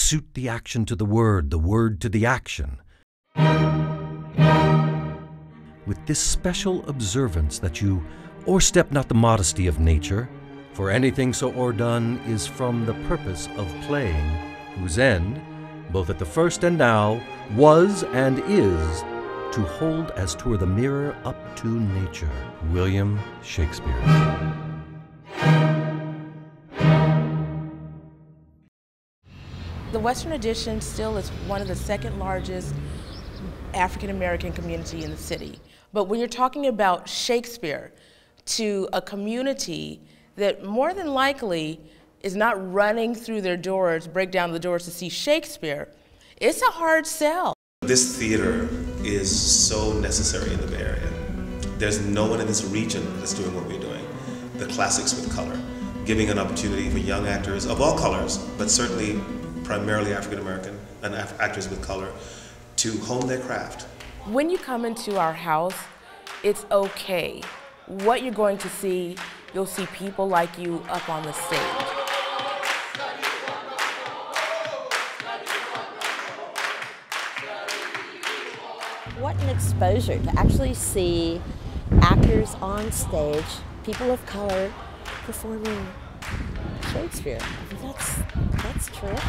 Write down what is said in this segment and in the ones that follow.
suit the action to the word to the action. With this special observance that you o'erstep not the modesty of nature, for anything so o'erdone is from the purpose of playing, whose end, both at the first and now, was and is to hold as 'twere the mirror up to nature. William Shakespeare. The Western Addition still is one of the second largest African American community in the city. But when you're talking about Shakespeare to a community that more than likely is not running through their doors, break down the doors to see Shakespeare, it's a hard sell. This theater is so necessary in the Bay Area. There's no one in this region that's doing what we're doing. The classics with color, giving an opportunity for young actors of all colors, but certainly primarily African American and actors with color, to hone their craft. When you come into our house, it's okay. What you're going to see, you'll see people like you up on the stage. What an exposure to actually see actors on stage, people of color, performing Shakespeare. I mean, that's terrific.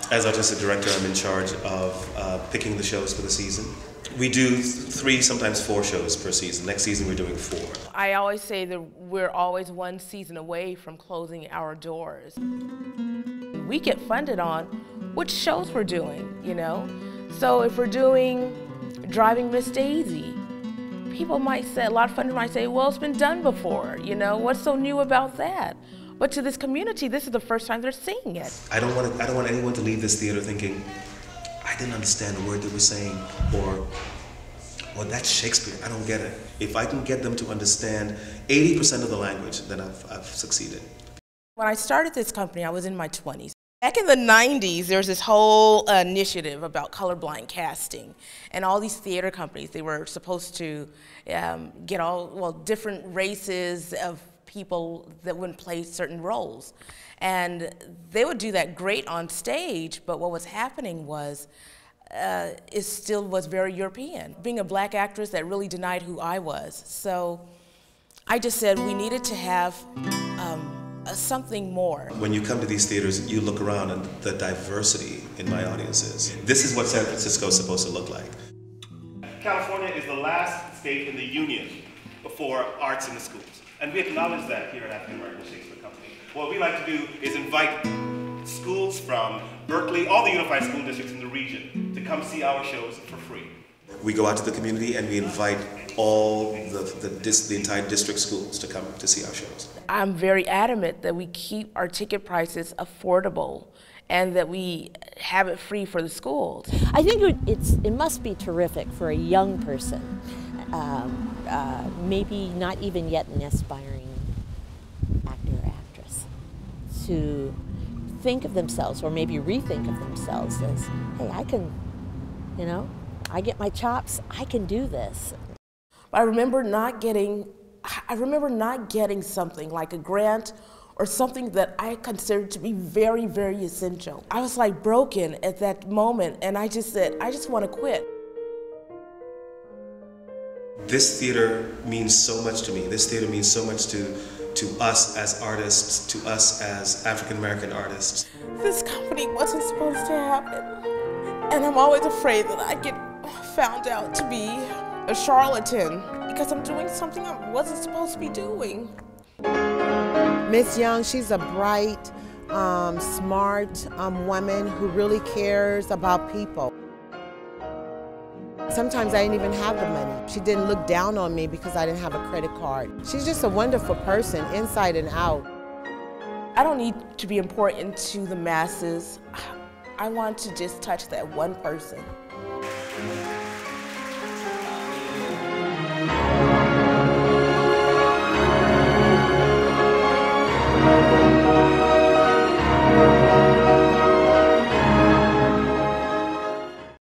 As artistic director, I'm in charge of picking the shows for the season. We do 3, sometimes 4 shows per season. Next season, we're doing 4. I always say that we're always one season away from closing our doors. We get funded on which shows we're doing, you know? So if we're doing Driving Miss Daisy, people might say, a lot of funders might say, well, it's been done before, you know? What's so new about that? But to this community, this is the first time they're seeing it. I don't want anyone to leave this theater thinking, I didn't understand the word they were saying, or, well, that's Shakespeare, I don't get it. If I can get them to understand 80% of the language, then I've succeeded. When I started this company, I was in my 20s. Back in the 90s, there was this whole initiative about colorblind casting. And all these theater companies, they were supposed to get different races of people that wouldn't play certain roles. And they would do that great on stage, but what was happening was, it still was very European. Being a black actress, that really denied who I was. So I just said we needed to have something more. When you come to these theaters, you look around and the diversity in my audiences. This is what San Francisco is supposed to look like. California is the last state in the union for arts in the schools. And we acknowledge that here at African American Shakespeare Company. What we like to do is invite schools from Berkeley, all the unified school districts in the region, to come see our shows for free. We go out to the community and we invite all the entire district schools to come to see our shows. I'm very adamant that we keep our ticket prices affordable and that we have it free for the schools. I think it must be terrific for a young person, maybe not even yet an aspiring actor or actress, to think of themselves, or maybe rethink of themselves as, hey, I can, you know, I get my chops, I can do this. I remember not getting something like a grant or something that I considered to be very, very essential. I was like broken at that moment, and I just said, I just want to quit. This theater means so much to me. This theater means so much to us as artists, to us as African American artists. This company wasn't supposed to happen, and I'm always afraid that I get found out to be a charlatan because I'm doing something I wasn't supposed to be doing. Miss Young, she's a bright, smart woman who really cares about people. Sometimes I didn't even have the money. She didn't look down on me because I didn't have a credit card. She's just a wonderful person, inside and out. I don't need to be important to the masses. I want to just touch that one person.